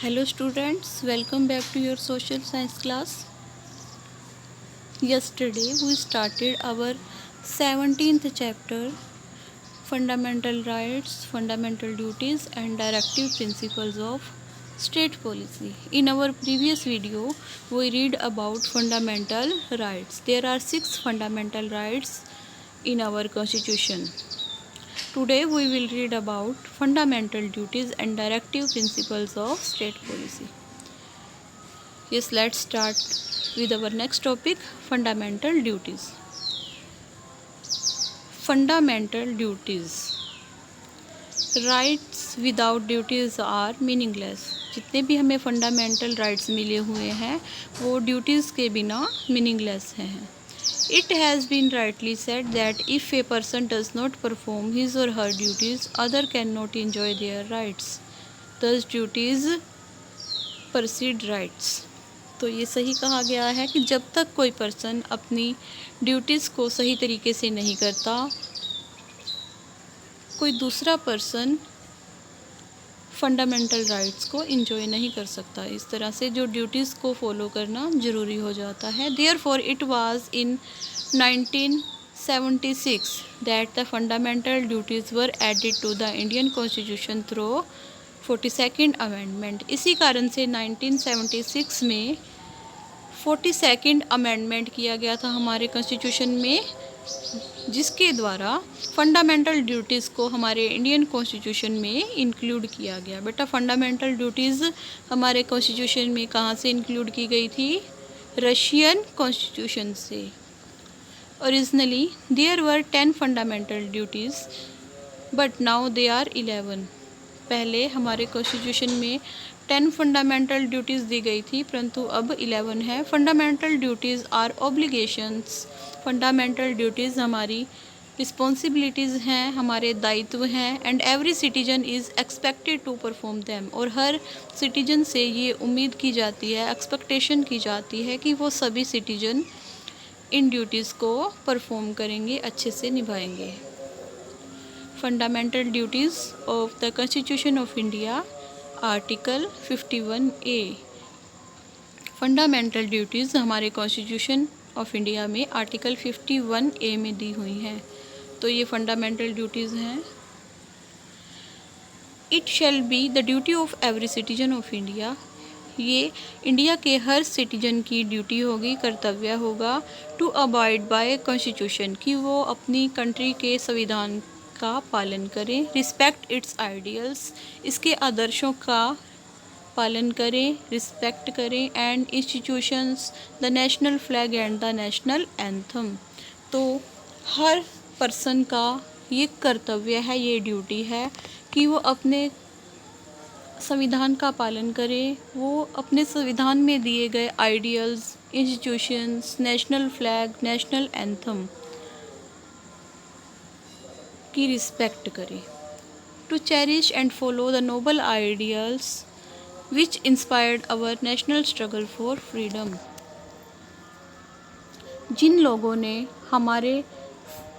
Hello students, welcome back to your social science class. Yesterday we started our 17th chapter, Fundamental Rights, Fundamental Duties and Directive Principles of State Policy. In our previous video we read about fundamental rights. There are 6 fundamental rights in our constitution. Today we will read about fundamental duties and directive principles of state policy. Yes, let's start with our next topic, fundamental duties. Fundamental duties. Rights without duties are meaningless. जितने भी हमें fundamental rights मिले हुए हैं वो duties के बिना meaningless हैं. It has been rightly said that if a person does not perform his or her duties, others cannot enjoy their rights. Thus, duties precede rights. तो ये सही कहा गया है कि जब तक कोई पर्सन अपनी ड्यूटीज़ को सही तरीके से नहीं करता, कोई दूसरा पर्सन फंडामेंटल राइट्स को एंजॉय नहीं कर सकता. इस तरह से जो ड्यूटीज़ को फॉलो करना ज़रूरी हो जाता है. Therefore it was in 1976 that the fundamental duties were added to the Indian constitution through 42nd amendment. इसी कारण से 1976 में 42nd अमेंडमेंट किया गया था हमारे कॉन्स्टिट्यूशन में, जिसके द्वारा फंडामेंटल ड्यूटीज़ को हमारे इंडियन कॉन्स्टिट्यूशन में इंक्लूड किया गया. बेटा फंडामेंटल ड्यूटीज़ हमारे कॉन्स्टिट्यूशन में कहाँ से इंक्लूड की गई थी? रशियन कॉन्स्टिट्यूशन से. Originally there were 10 fundamental duties but now they are 11. पहले हमारे कॉन्स्टिट्यूशन में 10 फंडामेंटल ड्यूटीज़ दी गई थी, परंतु अब 11 है. Fundamental duties are obligations. Fundamental duties हमारी रिस्पॉन्सिबिलिटीज़ हैं, हमारे दायित्व हैं. And every citizen is expected to perform them. और हर सिटीजन से ये उम्मीद की जाती है, एक्सपेक्टेशन की जाती है कि वो सभी सिटीजन इन ड्यूटीज़ को परफॉर्म करेंगे, अच्छे से निभाएंगे. Fundamental duties of the constitution of India, article 51A. Fundamental duties हमारे कॉन्स्टिट्यूशन ऑफ इंडिया में आर्टिकल 51A में दी हुई हैं. तो ये फंडामेंटल ड्यूटीज़ हैं. It shall be the duty of every citizen of India. ये इंडिया के हर सिटीजन की ड्यूटी होगी, कर्तव्य होगा. टू अबाइड बाय कॉन्स्टिट्यूशन, कि वो अपनी कंट्री के संविधान का पालन करें. रिस्पेक्ट इट्स आइडियल्स, इसके आदर्शों का पालन करें, रिस्पेक्ट करें. And institutions, the national flag and the national anthem. तो हर पर्सन का ये कर्तव्य है, ये ड्यूटी है कि वो अपने संविधान का पालन करे. वो अपने संविधान में दिए गए ideals, institutions, national flag, national anthem की रिस्पेक्ट करे. To cherish and follow the noble ideals which inspired our national struggle for freedom. जिन लोगों ने हमारे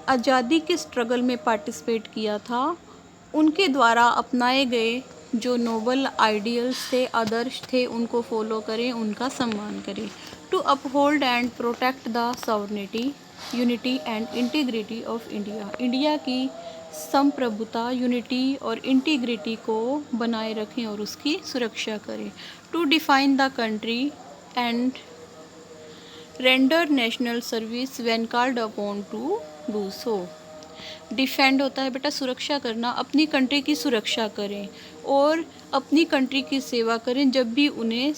आज़ादी के स्ट्रगल में पार्टिसिपेट किया था, उनके द्वारा अपनाए गए जो नोबल आइडियल्स थे, आदर्श थे, उनको फॉलो करें, उनका सम्मान करें. To uphold and protect the sovereignty, unity and integrity of India. India की संप्रभुता, यूनिटी और इंटीग्रिटी को बनाए रखें और उसकी सुरक्षा करें. To define the country and render national service when called upon to do so. Defend होता है बेटा सुरक्षा करना. अपनी कंट्री की सुरक्षा करें और अपनी कंट्री की सेवा करें जब भी उन्हें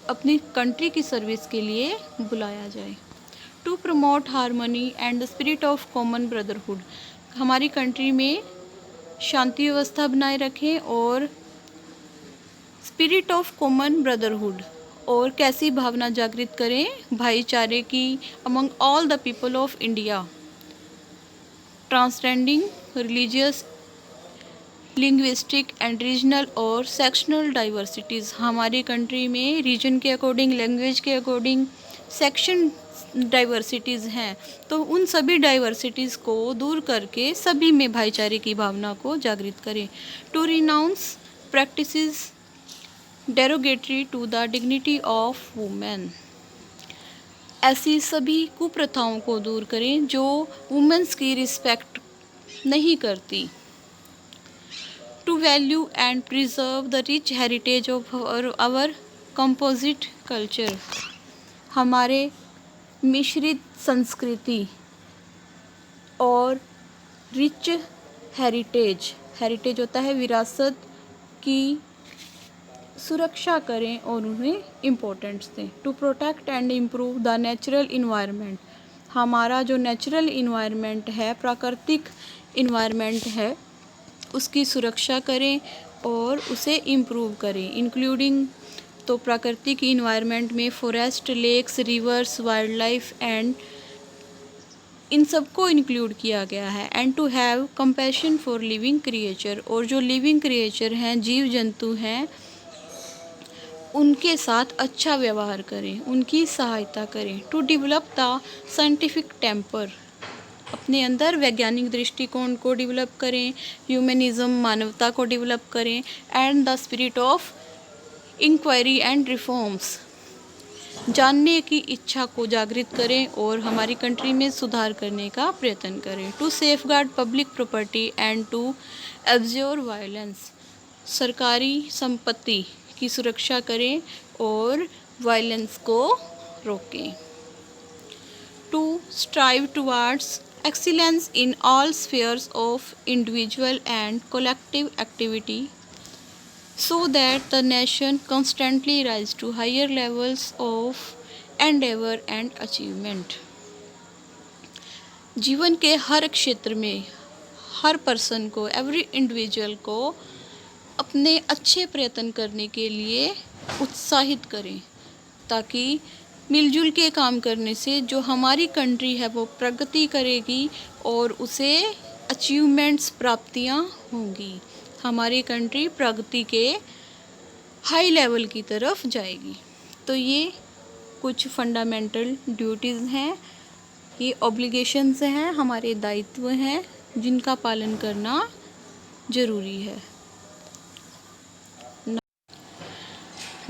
अपनी कंट्री की सर्विस के लिए बुलाया जाए. To promote harmony and the spirit of common brotherhood. हमारी कंट्री में शांति व्यवस्था बनाए रखें और स्पिरिट ऑफ कॉमन ब्रदरहुड, और कैसी भावना जागृत करें? भाईचारे की among all the people of India, transcending religious, linguistic and regional और सेक्शनल डाइवर्सिटीज़. हमारी कंट्री में रीजन के अकॉर्डिंग, लैंग्वेज के अकॉर्डिंग सेक्शन डाइवर्सिटीज़ हैं. तो उन सभी डाइवर्सिटीज़ को दूर करके सभी में भाईचारे की भावना को जागृत करें. To renounce practices derogatory to the dignity of women. ऐसी सभी कुप्रथाओं को दूर करें जो वुमेन्स की रिस्पेक्ट नहीं करती। To value and preserve the rich heritage of our composite culture. हमारे मिश्रित संस्कृति और रिच हेरिटेज होता है विरासत की सुरक्षा करें और उन्हें इम्पोर्टेंस दें। To protect and improve the natural environment. हमारा जो नेचुरल इन्वायरमेंट है, प्राकृतिक इन्वायरमेंट है, उसकी सुरक्षा करें और उसे इम्प्रूव करें। इंक्लूडिंग तो प्राकृतिक इन्वायरमेंट में forest, lakes, rivers, wild life and इन सबको इंक्लूड किया गया है। And to have compassion for living creature. और जो लिविंग क्रिएचर हैं, जीव जंतु हैं, उनके साथ अच्छा व्यवहार करें, उनकी सहायता करें। To develop the scientific temper. अपने अंदर वैज्ञानिक दृष्टिकोण को डेवलप करें, ह्यूमनिज्म मानवता को डेवलप करें। And the spirit of inquiry and reforms. जानने की इच्छा को जागृत करें और हमारी कंट्री में सुधार करने का प्रयत्न करें। To safeguard public property and to absorb violence. सरकारी संपत्ति की सुरक्षा करें और वायलेंस को रोकें। To strive towards excellence in all spheres of individual and collective activity so that the nation constantly rise to higher levels of endeavor and achievement। जीवन के हर क्षेत्र में हर पर्सन को, एवरी इंडिविजुअल को अपने अच्छे प्रयत्न करने के लिए उत्साहित करें, ताकि मिलजुल के काम करने से जो हमारी कंट्री है वो प्रगति करेगी और उसे अचीवमेंट्स, प्राप्तियां होंगी। हमारी कंट्री प्रगति के हाई लेवल की तरफ जाएगी। तो ये कुछ फंडामेंटल ड्यूटीज़ हैं, ये ऑब्लिगेशंस हैं, हमारे दायित्व हैं जिनका पालन करना ज़रूरी है।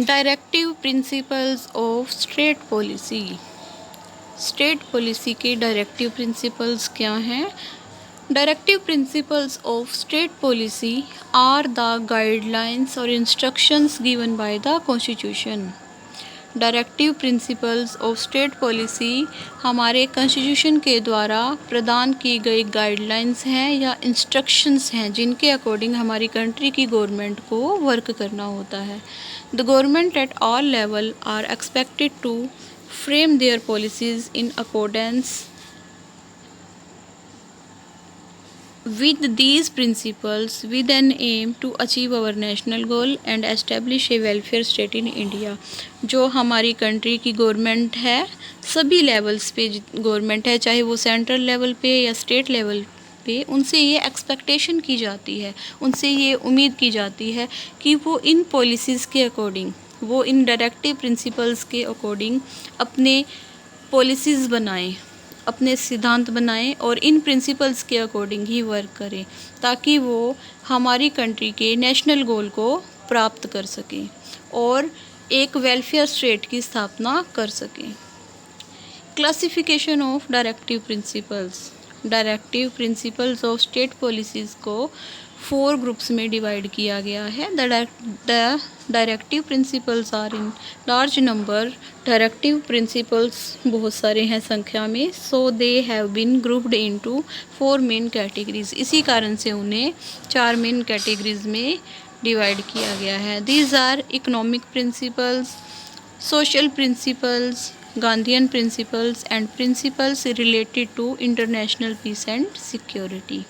Directive principles of state policy. State policy के डायरेक्टिव प्रिंसिपल्स क्या हैं? Directive principles of state policy are the guidelines और instructions given by the constitution. Directive principles of state policy हमारे कॉन्स्टिट्यूशन के द्वारा प्रदान की गई गाइडलाइंस हैं या इंस्ट्रक्शंस हैं जिनके अकॉर्डिंग हमारी कंट्री की गवर्नमेंट को वर्क करना होता है। The government at all level are expected to frame their policies in accordance with these principles with an aim to achieve our national goal and establish a welfare state in India। जो हमारी country की government है, सभी levels पे government है, चाहे वो central level पे या स्टेट लेवल पे, उनसे ये एक्सपेक्टेशन की जाती है, उनसे ये उम्मीद की जाती है कि वो इन पॉलिसीज़ के अकॉर्डिंग, वो इन डायरेक्टिव प्रिंसिपल्स के अकॉर्डिंग अपने पॉलिसीज़ बनाएं, अपने सिद्धांत बनाएं और इन प्रिंसिपल्स के अकॉर्डिंग ही वर्क करें, ताकि वो हमारी कंट्री के नेशनल गोल को प्राप्त कर सकें और एक वेलफेयर स्टेट की स्थापना कर सकें। Classification of directive principles. Directive principles of state policies को 4 ग्रुप्स में डिवाइड किया गया है। The directive principles are in large number. Directive principles बहुत सारे हैं संख्या में, so they have been grouped into 4 main categories. इसी कारण से उन्हें 4 मेन कैटेगरीज में डिवाइड किया गया है। These are economic principles, social principles, Gandhian principles and principles related to international peace and security.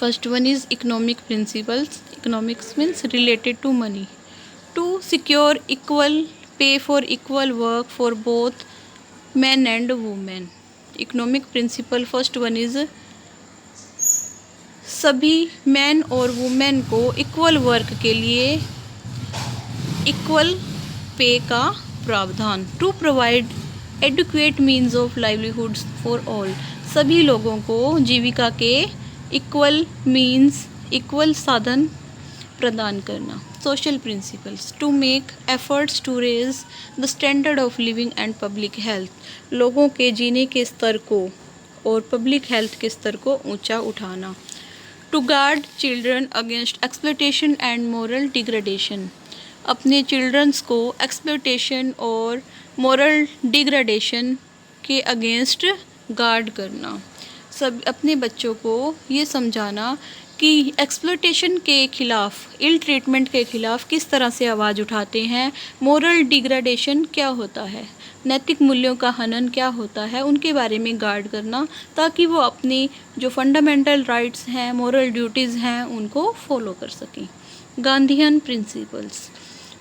First one is economic principles. Economics means related to money. To secure equal pay for equal work for both men and women. Economic principle first one is सभी man और women को equal work के लिए equal pay का प्रावधान। To provide adequate means of livelihoods for all. सभी लोगों को जीविका के इक्वल मीन्स, इक्वल साधन प्रदान करना। Social principles to make efforts to raise the standard of living and public health, लोगों के जीने के स्तर को और पब्लिक हेल्थ के स्तर को ऊंचा उठाना। To guard children against exploitation and moral degradation, अपने चिल्ड्रंस को एक्सप्लॉयटेशन और मोरल डिग्रेडेशन के अगेंस्ट गार्ड करना। सब अपने बच्चों को ये समझाना कि एक्सप्लॉयटेशन के खिलाफ, इल ट्रीटमेंट के खिलाफ किस तरह से आवाज़ उठाते हैं, मोरल डिग्रेडेशन क्या होता है, नैतिक मूल्यों का हनन क्या होता है, उनके बारे में गार्ड करना, ताकि वो अपनी जो फंडामेंटल राइट्स हैं, मोरल ड्यूटीज़ हैं, उनको फॉलो कर सकें। गांधीयन प्रिंसिपल्स,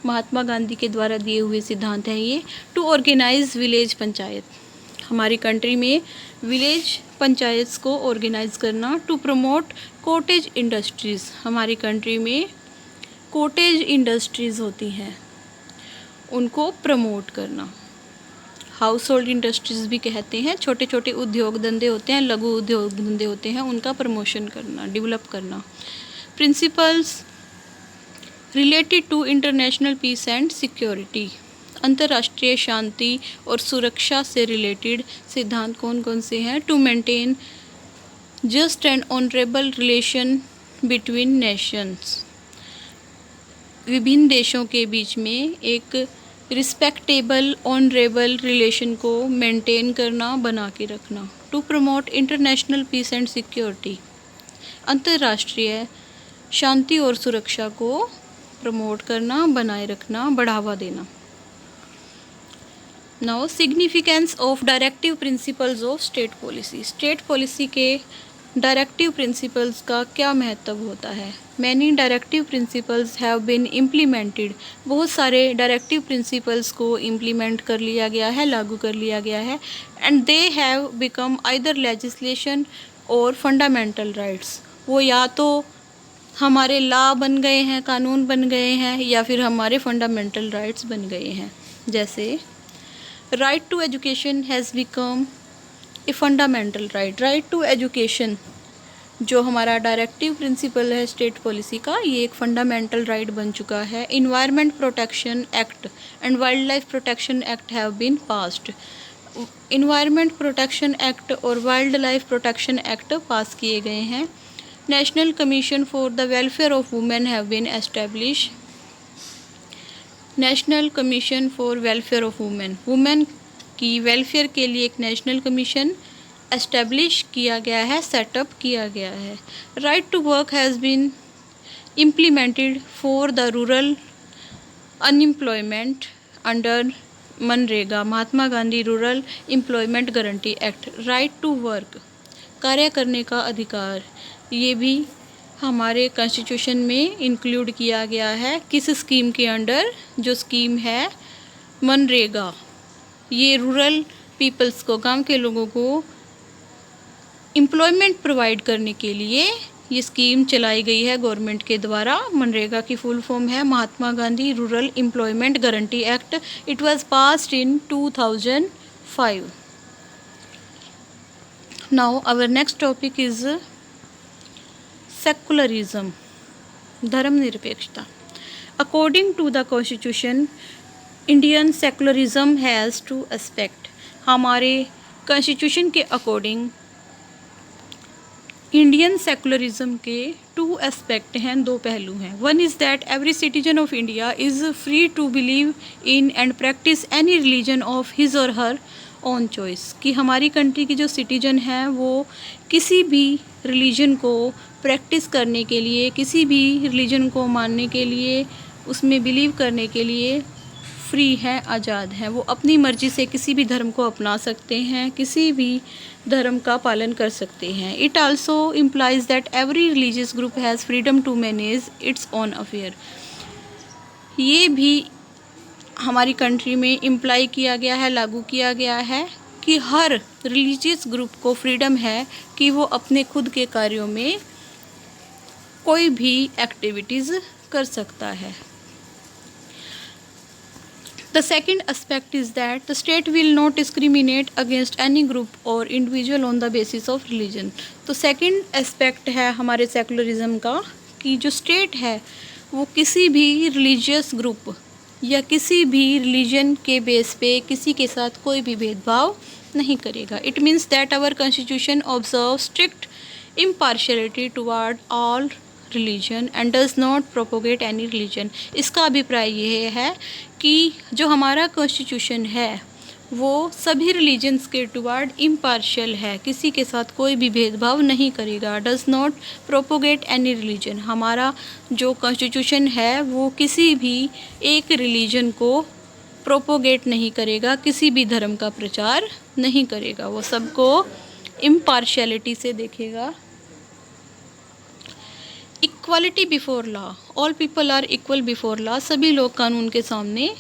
महात्मा गांधी के द्वारा दिए हुए सिद्धांत हैं ये। टू ऑर्गेनाइज विलेज पंचायत, हमारी कंट्री में विलेज पंचायत को ऑर्गेनाइज करना। टू प्रमोट कॉटेज इंडस्ट्रीज़, हमारी कंट्री में कॉटेज इंडस्ट्रीज़ होती हैं, उनको प्रमोट करना। हाउस होल्ड इंडस्ट्रीज़ भी कहते हैं, छोटे छोटे उद्योग धंधे होते हैं, लघु उद्योग धंधे होते हैं, उनका प्रमोशन करना, डेवलप करना। Principles related to international peace and security, अंतर्राष्ट्रीय शांति और सुरक्षा से रिलेटेड सिद्धांत कौन कौन से हैं? To maintain just and honourable relation between nations, विभिन्न देशों के बीच में एक रिस्पेक्टेबल ऑनरेबल रिलेशन को मेंटेन करना, बना के रखना। To promote international peace and security, अंतर्राष्ट्रीय शांति और सुरक्षा को प्रमोट करना, बनाए रखना, बढ़ावा देना। Now significance of directive principles of state policy, state policy के डायरेक्टिव प्रिंसिपल्स का क्या महत्व होता है? Many directive principles have been implemented, बहुत सारे डायरेक्टिव प्रिंसिपल्स को इम्प्लीमेंट कर लिया गया है, लागू कर लिया गया है। And they have become either legislation और फंडामेंटल राइट्स, वो या तो हमारे लॉ बन गए हैं, कानून बन गए हैं, या फिर हमारे फंडामेंटल राइट्स बन गए हैं। जैसे right to education has become a fundamental right, right to education जो हमारा डायरेक्टिव प्रिंसिपल है स्टेट पॉलिसी का, ये एक फंडामेंटल राइट बन चुका है। Environment protection act and wildlife protection act have been passed, environment protection act और wildlife protection act pass किए गए हैं। National commission for the welfare of women have been establish, national commission for welfare of women, women की welfare के लिए एक national commission establish किया गया है, सेटअप किया गया है। Right to work has been implemented for the rural unemployment under MNREGA, Mahatma Gandhi rural employment guarantee act. Right to work, कार्य करने का अधिकार, ये भी हमारे कॉन्स्टिट्यूशन में इंक्लूड किया गया है। किस स्कीम के अंडर? जो स्कीम है मनरेगा, ये रूरल पीपल्स को, गांव के लोगों को एम्प्लॉयमेंट प्रोवाइड करने के लिए ये स्कीम चलाई गई है गवर्नमेंट के द्वारा। मनरेगा की फुल फॉर्म है Mahatma Gandhi rural employment guarantee act. It was passed in 2005। Now our next topic is secularism, धर्मनिरपेक्षता। According to the constitution Indian secularism has two aspect, हमारे कॉन्स्टिट्यूशन के अकॉर्डिंग इंडियन सेकुलरिज्म के टू एस्पेक्ट हैं, दो पहलू हैं। One is that every citizen of India is free to believe in and practice any religion of his और her own choice, कि हमारी कंट्री की जो सिटीजन हैं वो किसी भी रिलीजन को प्रैक्टिस करने के लिए, किसी भी रिलीजन को मानने के लिए, उसमें बिलीव करने के लिए फ्री हैं, आज़ाद हैं। वो अपनी मर्ज़ी से किसी भी धर्म को अपना सकते हैं, किसी भी धर्म का पालन कर सकते हैं। It also implies that every religious group has freedom to manage its own affair, ये भी हमारी कंट्री में इम्प्लाई किया गया है, लागू किया गया है कि हर रिलीजियस ग्रुप को फ्रीडम है कि वो अपने खुद के कार्यों में कोई भी एक्टिविटीज़ कर सकता है। The second aspect is that the state will not discriminate against any group or individual on the basis of religion। तो second aspect है हमारे सेकुलरिज्म का कि जो स्टेट है वो किसी भी रिलीजियस ग्रुप या किसी भी रिलीजन के बेस पे किसी के साथ कोई भी भेदभाव नहीं करेगा। It means that our constitution observe strict impartiality toward all religion and does not propagate any religion. इसका अभिप्राय ये है कि जो हमारा कॉन्स्टिट्यूशन है वो सभी रिलीजन्स के टुवार्ड इम्पार्शियल है, किसी के साथ कोई भी भेदभाव नहीं करेगा। Does not propagate any religion, हमारा जो कॉन्स्टिट्यूशन है वो किसी भी एक रिलीजन को प्रोपोगेट नहीं करेगा, किसी भी धर्म का प्रचार नहीं करेगा, वो सबको इम्पार्शियलिटी से देखेगा। Equality before law, all people are equal before law, सभी लोग कानून के सामने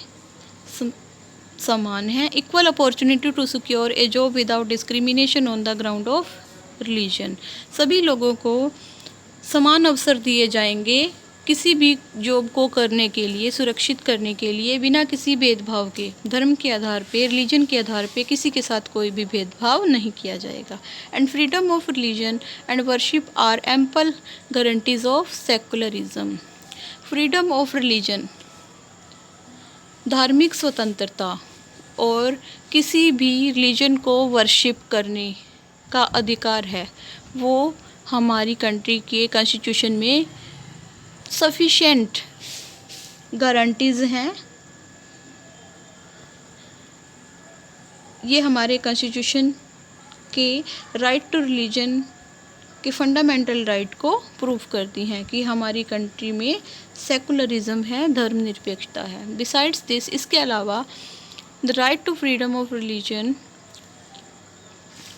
समान है। Equal opportunity to secure a job without discrimination on the ground of religion, सभी लोगों को समान अवसर दिए जाएंगे किसी भी जॉब को करने के लिए, सुरक्षित करने के लिए, बिना किसी भेदभाव के। धर्म के आधार पे, रिलीजन के आधार पे किसी के साथ कोई भी भेदभाव नहीं किया जाएगा। And freedom of religion and worship are ample guarantees of secularism. Freedom of religion, धार्मिक स्वतंत्रता और किसी भी रिलीजन को वर्शिप करने का अधिकार है, वो हमारी कंट्री के कॉन्स्टिट्यूशन में सफिशेंट गारंटीज़ हैं। ये हमारे कॉन्स्टिट्यूशन के राइट टू रिलीजन के फंडामेंटल राइट को प्रूव करती हैं कि हमारी कंट्री में सेकुलरिज्म है, धर्मनिरपेक्षता है। बिसाइड्स दिस, इसके अलावा the right to freedom of religion,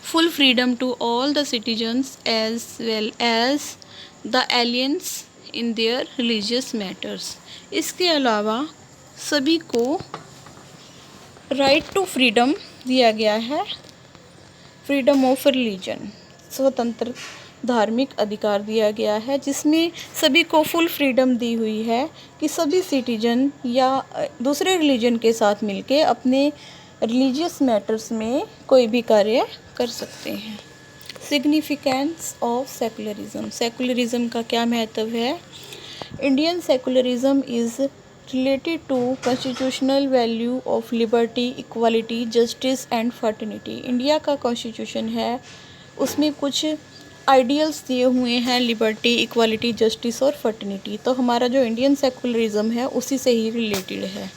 full freedom to all the citizens as well as the aliens in their religious matters। इसके अलावा सभी को राइट टू फ्रीडम दिया गया है, फ्रीडम ऑफ रिलीजन, स्वतंत्र धार्मिक अधिकार दिया गया है, जिसमें सभी को फुल फ्रीडम दी हुई है कि सभी सिटीजन या दूसरे रिलीजन के साथ मिलके अपने रिलीजियस मैटर्स में कोई भी कार्य कर सकते हैं। सिग्निफिकेंस ऑफ सेकुलरिज्म, सेकुलरिज्म का क्या महत्व है? Indian secularism is related to constitutional value of liberty, equality, justice and fraternity. India का कॉन्स्टिट्यूशन है, उसमें कुछ आइडियल्स दिए हुए हैं, लिबर्टी, इक्वालिटी, जस्टिस और फर्टिनिटी। तो हमारा जो इंडियन सेकुलरिज्म है उसी से ही रिलेटेड है।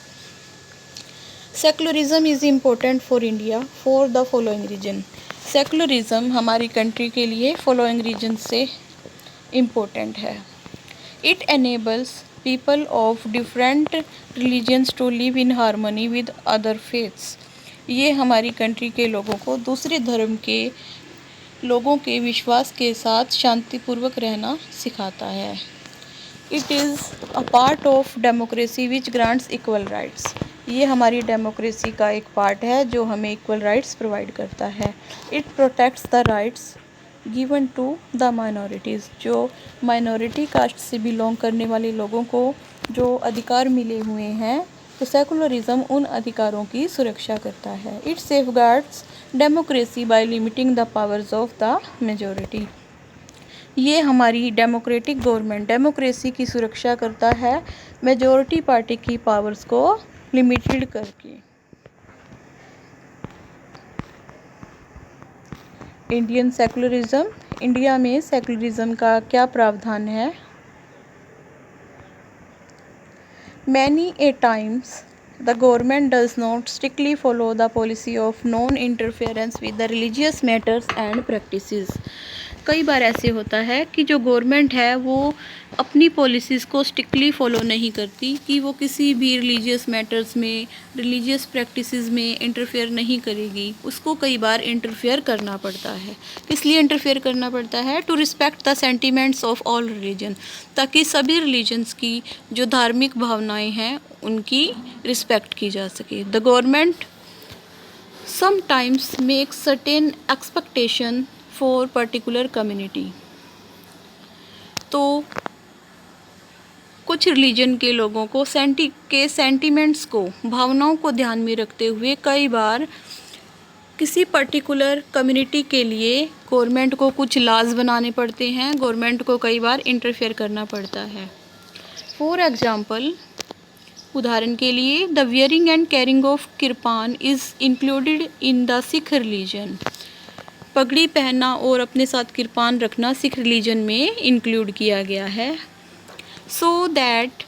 Secularism is important for India for the following reason. Secularism हमारी कंट्री के लिए फॉलोइंग रीजन से इम्पोर्टेंट है। It enables people of different religions to live in harmony with other faiths. ये हमारी कंट्री के लोगों को दूसरे धर्म के लोगों के विश्वास के साथ शांतिपूर्वक रहना सिखाता है। It is a part of democracy which grants equal rights. ये हमारी डेमोक्रेसी का एक पार्ट है जो हमें इक्वल राइट्स प्रोवाइड करता है। It protects the rights given to the minorities, जो माइनॉरिटी कास्ट से बिलोंग करने वाले लोगों को जो अधिकार मिले हुए हैं, तो सेकुलरिज्म उन अधिकारों की सुरक्षा करता है। It safeguards democracy by limiting the powers of the majority. ये हमारी डेमोक्रेटिक गवर्नमेंट डेमोक्रेसी की सुरक्षा करता है मेजॉरिटी पार्टी की पावर्स को लिमिटेड करके। इंडियन सेकुलरिज्म, इंडिया में सेकुलरिज्म का क्या प्रावधान है? Many a times the government does not strictly follow the policy of non interference with the religious matters and practices. कई बार ऐसे होता है कि जो गवर्नमेंट है वो अपनी पॉलिसीज़ को स्ट्रिक्टली फॉलो नहीं करती कि वो किसी भी रिलीजियस मैटर्स में, रिलीजियस प्रैक्टिसेस में इंटरफेयर नहीं करेगी। उसको कई बार इंटरफेयर करना पड़ता है। किस लिए इंटरफेयर करना पड़ता है? To respect the sentiments of all religion, ताकि सभी रिलीजन्स की जो धार्मिक भावनाएं हैं उनकी रिस्पेक्ट की जा सके। The government sometimes makes certain expectation for particular community. तो कुछ रिलीजन के लोगों को सेंटिमेंट्स को, भावनाओं को ध्यान में रखते हुए कई बार किसी पर्टिकुलर कम्युनिटी के लिए गवर्नमेंट को कुछ लॉज बनाने पड़ते हैं, गवर्नमेंट को कई बार इंटरफेयर करना पड़ता है। फॉर एग्जाम्पल, उदाहरण के लिए, the wearing and carrying of kirpan is included in the Sikh religion. पगड़ी पहनना और अपने साथ किरपान रखना सिख रिलीजन में इंक्लूड किया गया है। So that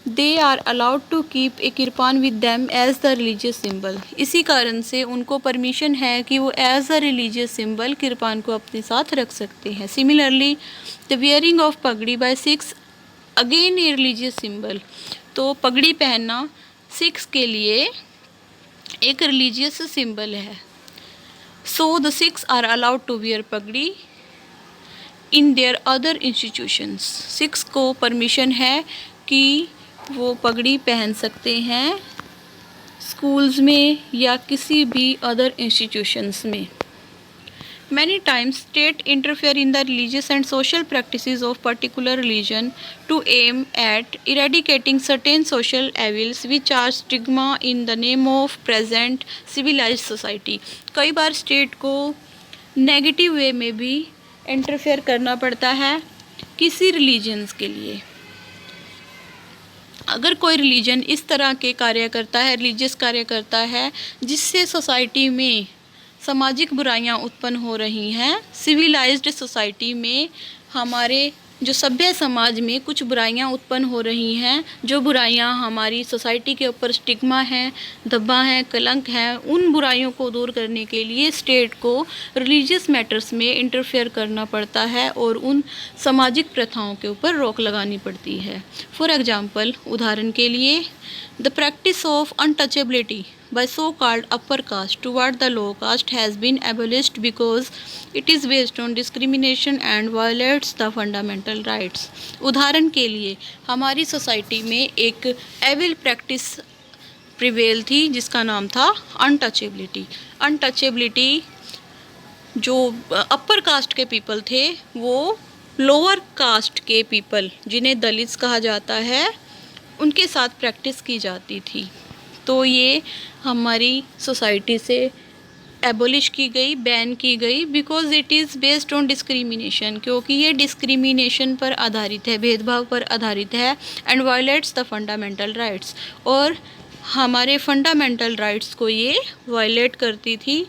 they are allowed to keep a kirpan with them as the religious symbol. इसी कारण से उनको परमिशन है कि वो as a religious symbol kirpan को अपने साथ रख सकते हैं। Similarly, the wearing of pagri by Sikhs again a religious symbol. तो पगड़ी पहनना सिख्स के लिए एक रिलीजियस सिंबल है। So the Sikhs are allowed to wear pagdi in their other institutions. Sikhs को परमिशन है कि वो पगड़ी पहन सकते हैं स्कूल्स में या किसी भी अदर इंस्टीट्यूशंस में। Many times state interfere in the religious and social practices of particular religion to aim at eradicating certain social evils which are stigma in the name of present civilized society। कई बार state को negative way में भी interfere करना पड़ता है किसी religions के लिए। अगर कोई रिलीजन इस तरह के कार्य करता है, रिलीजियस कार्य करता है, जिससे सोसाइटी में सामाजिक बुराइयां उत्पन्न हो रही हैं, सिविलाइज्ड सोसाइटी में हमारे जो सभ्य समाज में कुछ बुराइयां उत्पन्न हो रही हैं, जो बुराइयां हमारी सोसाइटी के ऊपर स्टिग्मा हैं, धब्बा हैं, कलंक हैं, उन बुराइयों को दूर करने के लिए स्टेट को रिलीजियस मैटर्स में इंटरफेयर करना पड़ता है और उन सामाजिक प्रथाओं के ऊपर रोक लगानी पड़ती है। फॉर एग्जाम्पल, उदाहरण के लिए, the practice of untouchability by so-called upper caste toward the low caste has been abolished because it is based on discrimination and violates the fundamental rights। उदाहरण के लिए, हमारी सोसाइटी में एक एविल प्रैक्टिस प्रिवेल थी जिसका नाम था अनटचेबिलिटी। अनटचेबिलिटी जो अपर कास्ट के पीपल थे वो लोअर कास्ट के पीपल, जिन्हें दलित्स कहा जाता है, उनके साथ प्रैक्टिस की जाती थी। तो ये हमारी सोसाइटी से एबोलिश की गई, बैन की गई, because it is based on discrimination, क्योंकि ये डिस्क्रिमिनेशन पर आधारित है, भेदभाव पर आधारित है, and violets the fundamental rights, और हमारे फंडामेंटल राइट्स को ये वायलेट करती थी,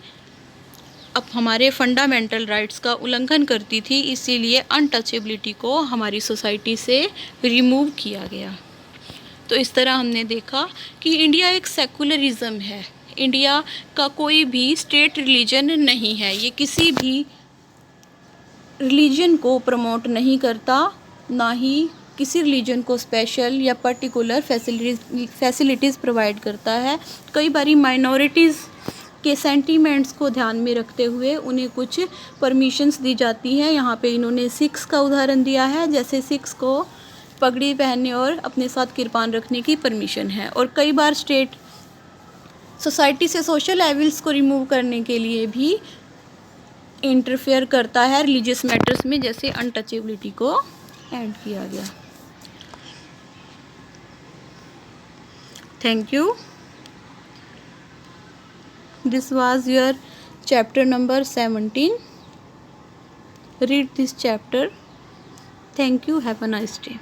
अब हमारे फंडामेंटल राइट्स का उल्लंघन करती थी। इसीलिए अनटचेबिलिटी को हमारी सोसाइटी से रिमूव किया गया। तो इस तरह हमने देखा कि इंडिया एक सेकुलरिज्म है, इंडिया का कोई भी स्टेट रिलीजन नहीं है, ये किसी भी रिलीजन को प्रमोट नहीं करता, ना ही किसी रिलीजन को स्पेशल या पर्टिकुलर फैसिलिटीज़ प्रोवाइड करता है। कई बारी माइनॉरिटीज़ के सेंटीमेंट्स को ध्यान में रखते हुए उन्हें कुछ परमिशंस दी जाती हैं। यहाँ पे इन्होंने सिख्स का उदाहरण दिया है, जैसे सिख्स को पगड़ी पहनने और अपने साथ किरपान रखने की परमिशन है। और कई बार स्टेट सोसाइटी से सोशल एविल्स को रिमूव करने के लिए भी इंटरफेयर करता है रिलीजियस मैटर्स में, जैसे अनटचेबिलिटी को ऐड किया गया। Thank you. This was your chapter number 17. Read this chapter. Thank you. Have a nice day.